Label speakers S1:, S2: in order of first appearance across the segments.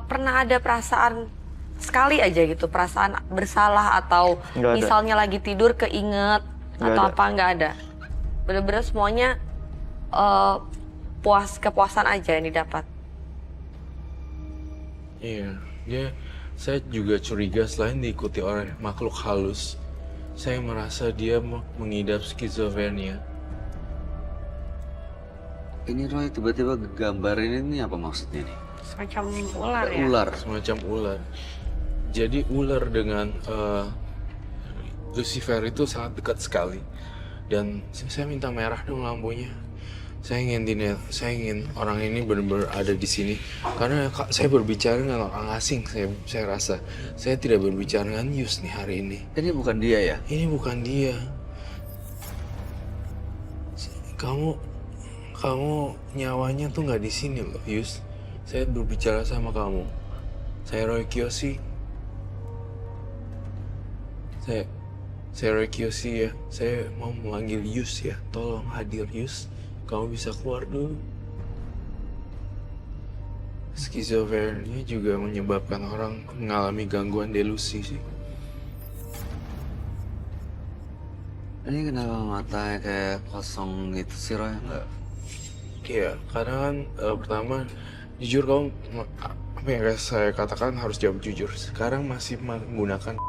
S1: pernah ada perasaan sekali aja gitu, perasaan bersalah atau
S2: Nggak ada.
S1: misalnya lagi tidur keinget
S2: Nggak
S1: atau
S2: ada.
S1: apa, nggak ada? Bener-bener semuanya eh, kepuasan aja yang didapat.
S3: Iya, saya juga curiga selain diikuti oleh makhluk halus, saya merasa dia mengidap skizofrenia.
S4: Ini Roy tiba-tiba gambarin ini apa maksudnya nih?
S1: Semacam ular ya?
S4: Ular.
S3: Semacam ular. Jadi ular dengan Lucifer itu sangat dekat sekali. Dan saya minta merah dong lampunya. Saya ingin orang ini benar-benar ada di sini. Karena saya berbicara dengan orang asing, saya rasa. Saya tidak berbicara dengan Yus nih hari ini.
S4: Ini bukan dia ya?
S3: Ini bukan dia. Kamu nyawanya tuh nggak di sini loh, Yus. Saya berbicara sama kamu. Saya Roy Kiyoshi. Saya Roy Kiyoshi ya. Saya mau memanggil Yus ya. Tolong hadir Yus. Kamu bisa keluar dulu. Skizofrenia juga menyebabkan orang mengalami gangguan delusi sih.
S4: Ini kenapa matanya kayak kosong gitu sih Roy? Enggak.
S3: Iya, karena kan pertama jujur kamu apa yang saya katakan harus jawab jujur. Sekarang masih menggunakan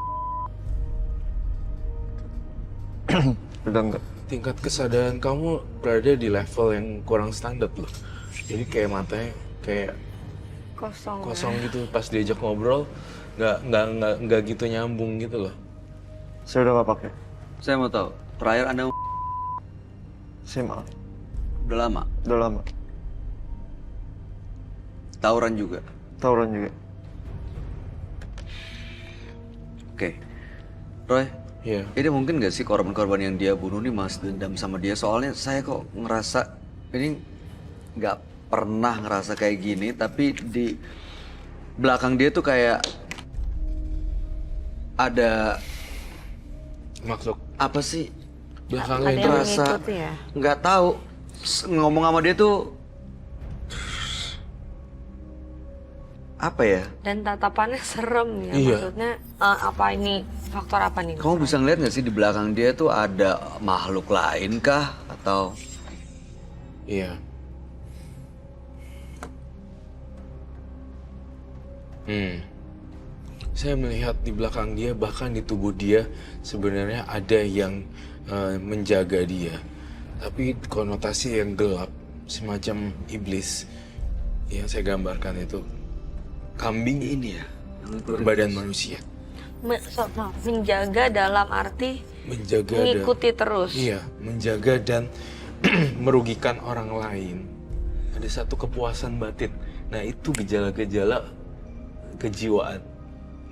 S2: Udah enggak.
S3: tingkat kesadaran kamu berada di level yang kurang standar loh. Jadi kayak matanya kayak kosong gitu pas diajak ngobrol nggak gitu nyambung gitu loh.
S2: Saya udah nggak pakai.
S4: Saya mau tahu, terakhir Anda
S2: SMA.
S4: udah lama?
S2: Udah lama.
S4: Tawuran juga?
S2: Tawuran juga.
S4: Oke. Roy,
S3: Iya.
S4: ini mungkin gak sih korban-korban yang dia bunuh nih mas dendam sama dia? Soalnya saya kok ngerasa ini gak pernah ngerasa kayak gini, tapi di belakang dia tuh kayak ada
S3: Makhluk
S4: apa sih?
S3: belakangnya
S1: Ada
S3: itu
S1: yang
S4: Terasa
S1: mengikuti ya?
S4: nggak tahu. Ngomong sama dia tuh apa ya?
S1: Dan tatapannya serem ya,
S3: Iya.
S1: maksudnya apa ini, faktor apa nih?
S4: Kamu bisa ngeliat nggak sih di belakang dia tuh ada makhluk lain kah atau?
S3: Iya. Saya melihat di belakang dia, bahkan di tubuh dia sebenarnya ada yang menjaga dia. Tapi konotasi yang gelap, semacam iblis yang saya gambarkan itu. Kambing
S4: Ini ya?
S3: berbadan manusia.
S1: Menjaga dalam arti
S3: Menjaga
S1: mengikuti terus.
S3: Iya, menjaga dan merugikan orang lain. Ada satu kepuasan batin. Nah, itu gejala-gejala kejiwaan.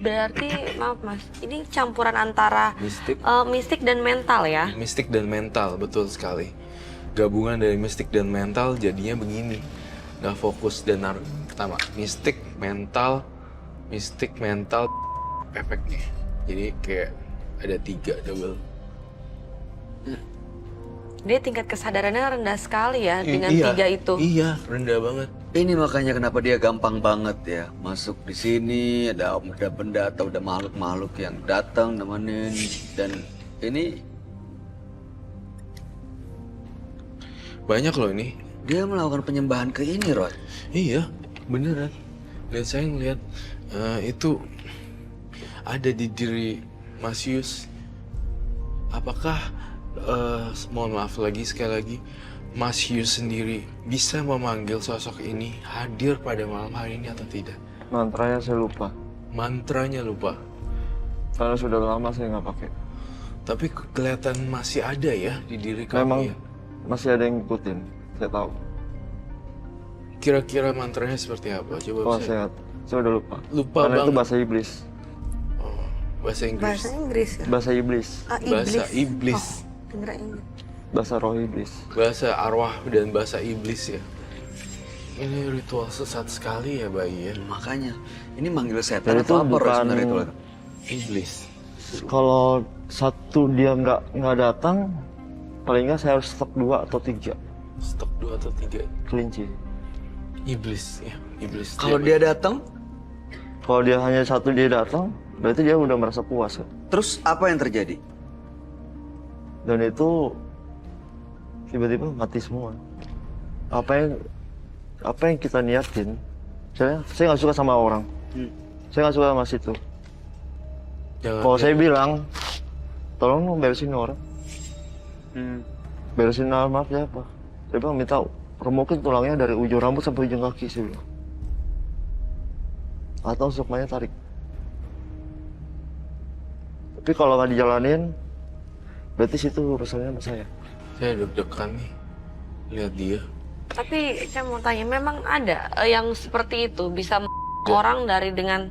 S1: Berarti maaf mas, ini campuran antara
S3: Mistik.
S1: mistik dan mental ya?
S3: Mistik dan mental, betul sekali. Gabungan dari mistik dan mental jadinya begini. Nggak fokus dan pertama, mistik, mental, efeknya. Jadi kayak ada 3 double.
S1: Dia tingkat kesadarannya rendah sekali ya dengan
S3: Iya,
S1: 3 itu.
S3: Iya, rendah banget.
S4: Ini makanya kenapa dia gampang banget ya masuk di sini, ada benda atau ada makhluk-makhluk yang datang nemenin, dan ini
S3: Banyak loh ini.
S4: dia melakukan penyembahan ke ini Roy.
S3: Iya, beneran. Dan saya ngeliat itu ada di diri Mas Yus. Apakah, mohon maaf lagi sekali lagi, Mas Yus sendiri bisa memanggil sosok ini hadir pada malam hari ini atau tidak?
S2: Mantranya saya lupa.
S3: Mantranya lupa.
S2: Karena sudah lama saya nggak pakai.
S3: Tapi kelihatan masih ada ya di diri kamu
S2: Memang
S3: ya?
S2: masih ada yang ngikutin. Saya tahu.
S3: Kira-kira mantranya seperti apa? Coba
S2: Oh
S3: saya...
S2: saya udah lupa.
S3: Lupa
S2: Karena itu
S3: banget.
S2: bahasa iblis.
S3: Oh, bahasa Inggris.
S1: Bahasa Inggris ya?
S2: Bahasa iblis.
S3: Bahasa iblis.
S1: Kira ini.
S2: Bahasa roh iblis.
S3: Bahasa arwah dan bahasa iblis ya. Ini ritual sesat sekali ya Bayi ya.
S4: Makanya ini manggil setan
S2: Dan itu
S4: atau apa Roy
S2: bukan
S4: sebenarnya itu?
S3: Iblis.
S2: Kalau satu dia nggak datang, paling nggak saya harus stok 2 atau 3
S3: Stok 2 atau 3
S2: kelinci.
S3: iblis ya. iblis.
S4: Kalau dia datang,
S2: Kalau dia hanya satu dia datang, berarti dia udah merasa puas kan?
S4: terus apa yang terjadi?
S2: Dan itu tiba-tiba mati semua. Apa yang kita niatin, saya nggak suka sama orang, saya nggak suka sama situ. Kalau saya bilang, tolong dong beresin orang, beresin alamat siapa? Saya bilang minta remukin tulangnya dari ujung rambut sampai ujung kaki, saya bilang. Atau sukmanya tarik. Tapi kalau nggak dijalanin, berarti situ urusannya sama saya.
S3: Saya deg-degan nih lihat dia.
S1: Tapi saya mau tanya, memang ada yang seperti itu bisa orang dari dengan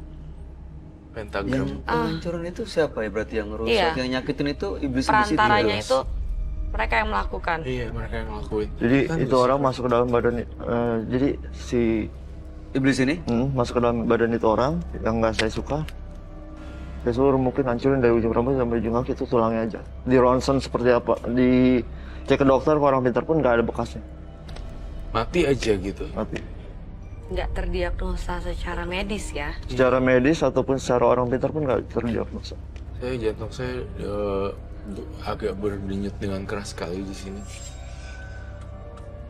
S3: Pentagram.
S4: Yang penghancuran itu siapa ya berarti yang ngerusak,
S1: Iya.
S4: yang nyakitin itu iblis
S1: perantaranya
S4: iblis
S1: itu mereka yang melakukan.
S3: Iya, mereka yang ngelakuin.
S2: Jadi
S3: Kan
S2: itu
S3: bisa.
S2: orang masuk ke dalam badan, jadi si
S4: Iblis ini?
S2: masuk ke dalam badan itu orang yang nggak saya suka. Saya suruh mungkin hancurin dari ujung rambut sampai ujung kaki, itu tulangnya aja. Di ronsen seperti apa, di cek ke dokter, ke orang pintar pun nggak ada bekasnya.
S3: Mati aja gitu.
S2: Mati.
S1: Nggak terdiagnosa secara medis ya.
S2: Secara medis ataupun secara orang pintar pun nggak terdiagnosa.
S3: Saya jantung saya agak berdenyut dengan keras sekali di sini.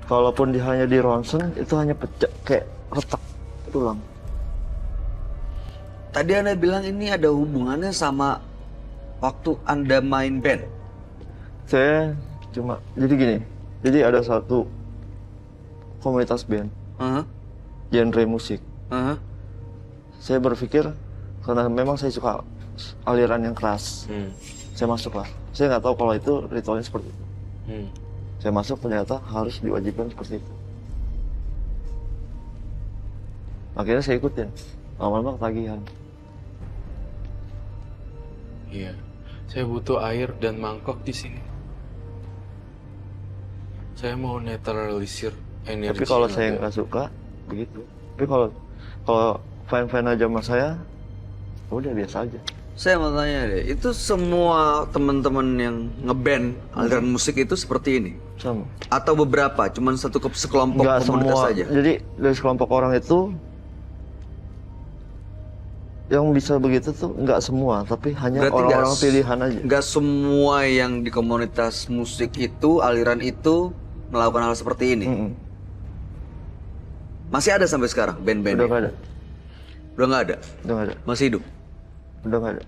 S2: Kalaupun hanya di ronsen, itu hanya pecah kayak retak tulang.
S4: Tadi Anda bilang ini ada hubungannya sama waktu Anda main band.
S2: Saya cuma jadi gini. Jadi ada satu komunitas band,
S4: Heeh.
S2: genre musik.
S4: Heeh.
S2: Saya berpikir karena memang saya suka aliran yang keras, saya masuk lah. Saya nggak tahu kalau itu ritualnya seperti itu. Saya masuk, ternyata harus diwajibkan seperti itu. Akhirnya saya ikutin. Lama-lama ketagihan.
S3: Iya. Saya butuh air dan mangkok di sini. Saya mau netralisir energi.
S2: Tapi kalau
S3: yang
S2: saya
S3: ada.
S2: nggak suka, begitu. Tapi kalau fan-fan aja sama saya, udah biasa aja.
S4: Saya mau tanya deh, itu semua teman-teman yang ngeband aliran musik itu seperti ini?
S2: Sama.
S4: Atau beberapa, cuman satu sekelompok
S2: Nggak
S4: komunitas
S2: semua.
S4: saja?
S2: Jadi dari sekelompok orang itu yang bisa begitu tuh nggak semua, tapi hanya
S4: Berarti
S2: orang-orang pilihan aja.
S4: Nggak semua yang di komunitas musik itu, aliran itu melakukan hal seperti ini?
S2: Mm-mm.
S4: Masih ada sampai sekarang band-band?
S2: Udah nggak ada,
S4: Udah nggak ada?
S2: udah nggak ada,
S4: Masih hidup?
S2: udah nggak ada.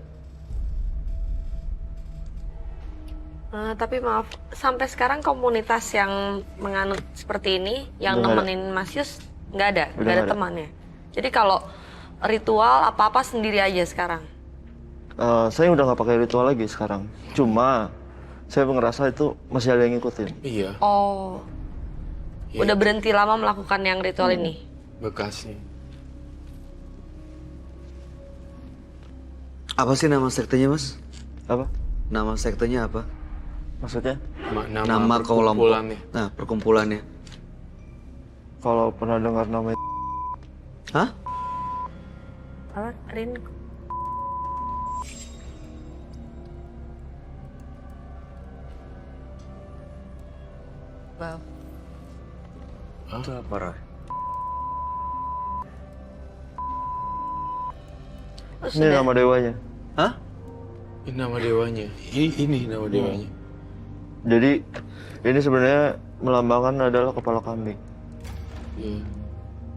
S1: Tapi maaf, sampai sekarang komunitas yang menganut seperti ini, yang
S2: Nggak ada.
S1: nemenin Mas Yus, nggak ada,
S2: Udah
S1: nggak ada
S2: nggak ada.
S1: temannya. Jadi kalau ritual apa-apa sendiri aja sekarang.
S2: Saya udah nggak pakai ritual lagi sekarang. Cuma saya ngerasa itu masih ada yang ngikutin.
S3: Iya,
S1: Oh,
S3: iya.
S1: udah berhenti lama melakukan yang ritual ini.
S3: bekasnya.
S4: Apa sih nama sektenya, Mas?
S2: Apa?
S4: Nama sektenya apa?
S2: Maksudnya?
S4: Nama kelompok.
S3: perkumpulannya.
S4: Nah, perkumpulannya.
S2: Kalau pernah dengar nama
S4: Hah?
S1: Apa? Rin? Wow.
S4: Itu apa, Roy?
S1: Oh,
S2: ini nama dewanya.
S4: Hah?
S3: Ini nama dewanya. Ini nama dewanya.
S2: Jadi ini sebenarnya melambangkan adalah kepala kambing.
S3: Iya.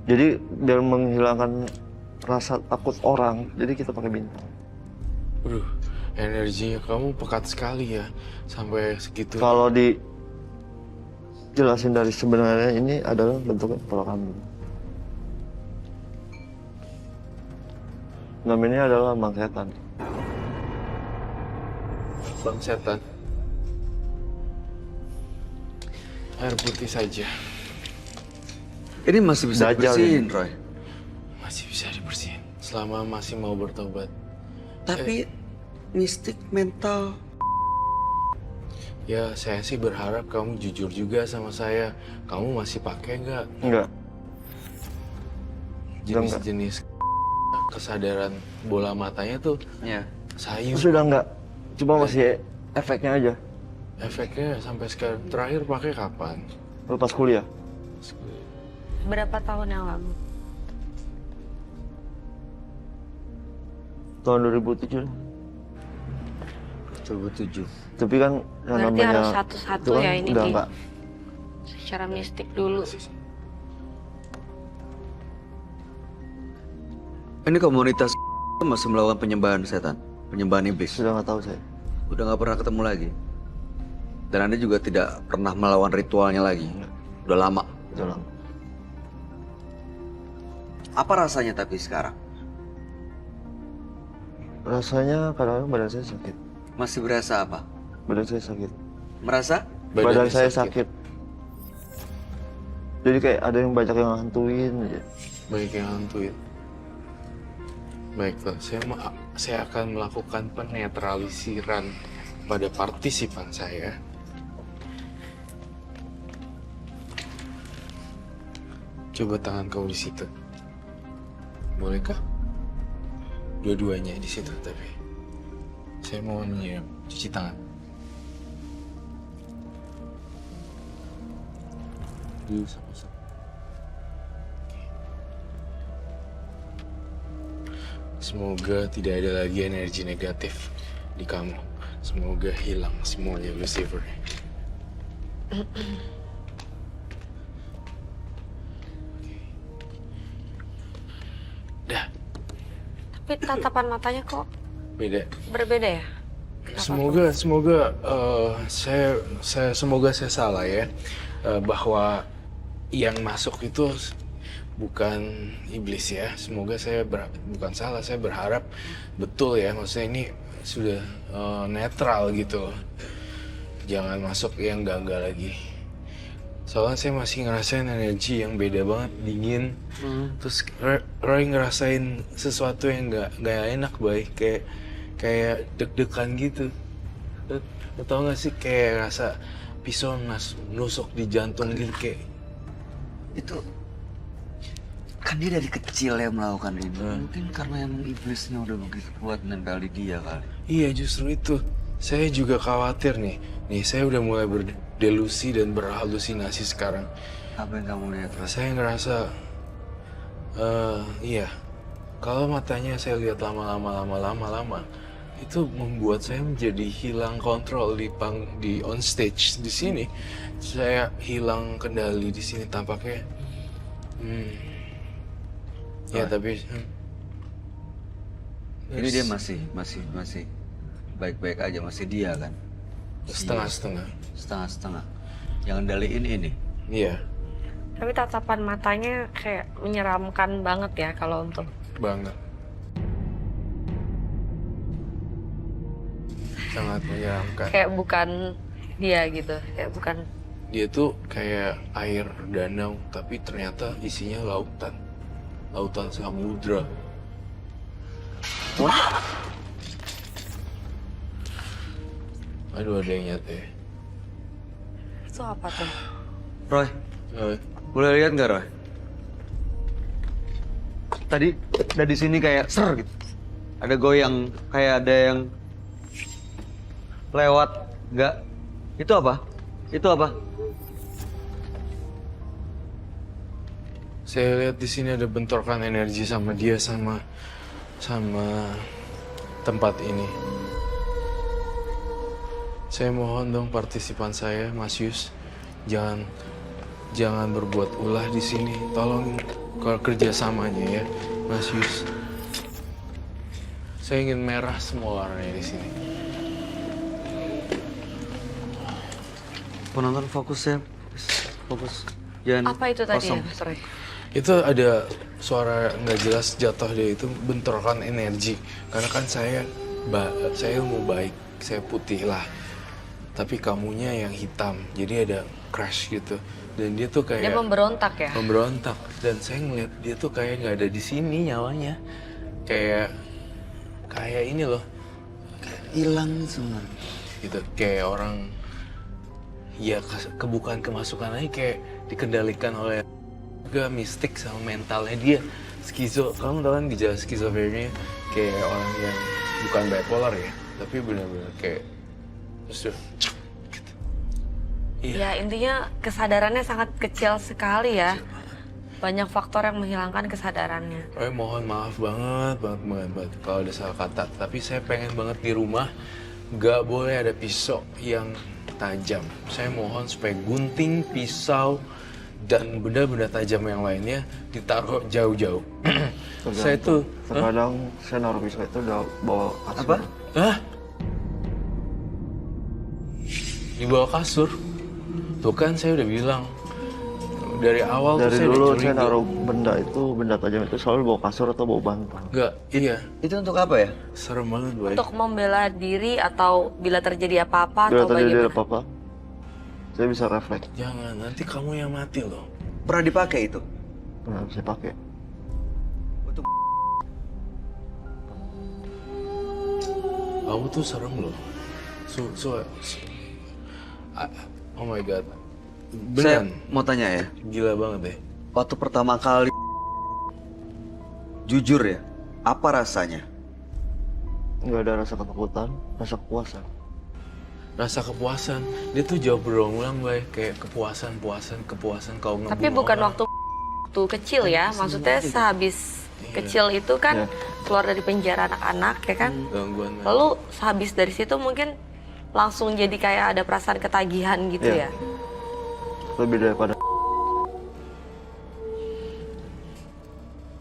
S2: Jadi biar menghilangkan rasa takut orang, jadi kita pakai bintang.
S3: Waduh, energinya kamu pekat sekali ya sampai segitu.
S2: Kalau dijelasin dari sebenarnya ini adalah bentuknya kepala kambing. Namanya adalah lambang setan.
S3: Bang setan. Air putih saja.
S4: Ini masih bisa
S2: Dajjal
S4: dibersihin,
S2: ini.
S4: Roy.
S3: Masih bisa dibersihin selama masih mau bertobat.
S4: Tapi mistik mental.
S3: Ya, saya sih berharap kamu jujur juga sama saya. Kamu masih pakai nggak
S2: Enggak.
S3: jenis-jenis kesadaran bola matanya tuh
S4: Ya.
S3: sayu.
S2: Sudah enggak. Cuma masih efeknya aja.
S3: Efeknya sampai sekarang terakhir pakai kapan?
S2: Lepas kuliah.
S1: Berapa tahun yang lalu?
S2: tahun 2007.
S4: 2007.
S2: Tapi kan yang
S1: Berarti
S2: namanya
S1: harus satu-satu
S2: itu kan
S1: ya ini,
S2: udah
S1: Ki.
S2: enggak.
S1: Secara mistik dulu.
S4: Ini komunitas masih melakukan penyembahan setan, penyembahan iblis.
S2: Sudah nggak tahu saya.
S4: Udah nggak pernah ketemu lagi. Dan Anda juga tidak pernah melawan ritualnya lagi. Udah lama.
S2: Udah lama.
S4: Apa rasanya tapi sekarang?
S2: Rasanya kadang-kadang badan saya sakit.
S4: Masih berasa apa?
S2: Badan saya sakit.
S4: Merasa?
S2: Badan saya sakit. Jadi kayak ada yang banyak yang hantuin aja.
S3: Baik yang hantuin. Baiklah, saya akan melakukan penetralisiran pada partisipan saya. Coba tangan kau di situ. Bolehkah? Dua-duanya di situ tapi. Saya mau menyiram, cuci tangan. Dulu sama-sama. Semoga tidak ada lagi energi negatif di kamu. Semoga hilang semuanya, Lucifer. Dah,
S1: Tapi tatapan matanya kok
S3: beda.
S1: berbeda ya?
S3: Semoga semoga saya salah ya. Bahwa yang masuk itu bukan iblis ya. Semoga bukan salah. Saya berharap betul ya. Maksudnya ini sudah netral gitu. Jangan masuk yang enggak lagi. Soalnya saya masih ngerasain energi yang beda banget, dingin. Terus Roy ngerasain sesuatu yang nggak enak, baik kayak deg-degan gitu. Lo tau gak sih kayak rasa pisau nusuk di jantung gitu kayak.
S4: Itu kan dia dari kecil ya melakukan ini. Mungkin karena emang iblisnya udah begitu kuat nempel di dia kali.
S3: Iya justru itu. Saya juga khawatir nih. Nih saya udah mulai berdelusi dan berhalusinasi sekarang.
S4: Apa yang kamu lihat?
S3: Saya ngerasa, iya. Kalau matanya saya lihat lama, itu membuat saya menjadi hilang kontrol di on stage di sini. Saya hilang kendali di sini tampaknya. Ya tapi.
S4: Ini dia masih baik-baik aja, masih dia kan?
S3: Setengah-setengah.
S4: Setengah-setengah. Yang ngendaliin ini.
S3: Iya,
S1: Tapi tatapan matanya kayak menyeramkan banget ya kalau untuk
S3: banget. Sangat menyeramkan.
S1: kayak bukan dia gitu, kayak bukan.
S3: Dia tuh kayak air danau, tapi ternyata isinya lautan. Lautan samudra. Aduh, ada yang nyata ya.
S1: Itu apa tuh?
S4: Roy, boleh lihat nggak Roy? Tadi dari sini kayak ser gitu. Ada goyang, kayak ada yang lewat, nggak? Itu apa? Itu apa?
S3: Saya lihat di sini ada bentrokan energi sama dia sama tempat ini. Saya mohon dong partisipan saya, Mas Yus, jangan berbuat ulah di sini. Tolong kerjasamanya ya, Mas Yus. Saya ingin merah semua warnanya di sini.
S4: Penonton fokus ya, fokus. Jangan
S1: Apa itu tadi
S4: kosong.
S1: ya, Mas Roy?
S3: Itu ada suara nggak jelas jatuh dia, itu bentrokan energi. Karena kan saya ilmu baik, saya putih lah. Tapi kamunya yang hitam, jadi ada crash gitu. Dan dia tuh
S1: Dia
S3: kayak
S1: memberontak ya?
S3: memberontak. Dan saya ngeliat dia tuh kayak nggak ada di sini nyawanya. Kayak ini loh,
S4: Hilang semua.
S3: gitu. Kayak orang ya kebukaan kemasukan aja kayak dikendalikan oleh juga mistik sama mentalnya dia. Skizo, kamu tahu kan gejala skizofrenia kayak orang yang bukan bipolar ya, tapi benar-benar kayak terus gitu. Iya.
S1: Ya intinya kesadarannya sangat kecil sekali ya. banyak faktor yang menghilangkan kesadarannya.
S3: Mohon maaf banget kalau ada salah kata. Tapi saya pengen banget di rumah nggak boleh ada pisau yang tajam. Saya mohon supaya gunting, pisau, dan benda-benda tajam yang lainnya ditaruh jauh-jauh. Saya tuh,
S2: terkadang saya naruh pisau itu udah bawa kasur.
S4: Apa?
S3: hah? Di bawah kasur? Tuh kan saya udah bilang. Dari awal tuh
S2: Dari
S3: saya udah
S2: dulu saya
S3: curiga.
S2: naruh benda tajam itu selalu bawa kasur atau bawa bantal.
S3: Nggak, iya.
S4: Itu untuk apa ya?
S3: Serem banget, Boy.
S1: Untuk membela diri atau bila terjadi apa-apa
S2: Bila
S1: atau
S2: terjadi
S1: bagaimana?
S2: apa-apa, saya bisa refleks.
S3: Jangan, nanti kamu yang mati loh.
S4: Pernah dipakai itu?
S2: Nah, saya pakai.
S4: Untuk
S3: Kamu tuh serem loh. Oh my god.
S4: saya
S3: Beneran,
S4: mau tanya ya.
S3: gila banget deh.
S4: Waktu pertama kali jujur ya, apa rasanya?
S2: Nggak ada rasa ketakutan, rasa kepuasan.
S3: Rasa kepuasan, dia tuh jawab berulang-ulang, Bay. Kayak kepuasan kau ngebunuh
S1: Tapi bukan
S3: orang.
S1: waktu kecil ya, maksudnya sehabis kecil itu kan
S2: Iya.
S1: keluar dari penjara anak-anak ya kan.
S3: Gangguan mental.
S1: Lalu sehabis dari situ mungkin langsung jadi kayak ada perasaan ketagihan gitu
S2: Iya.
S1: ya.
S2: Lebih daripada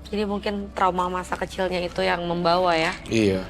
S1: Jadi mungkin trauma masa kecilnya itu yang membawa ya.
S3: Iya.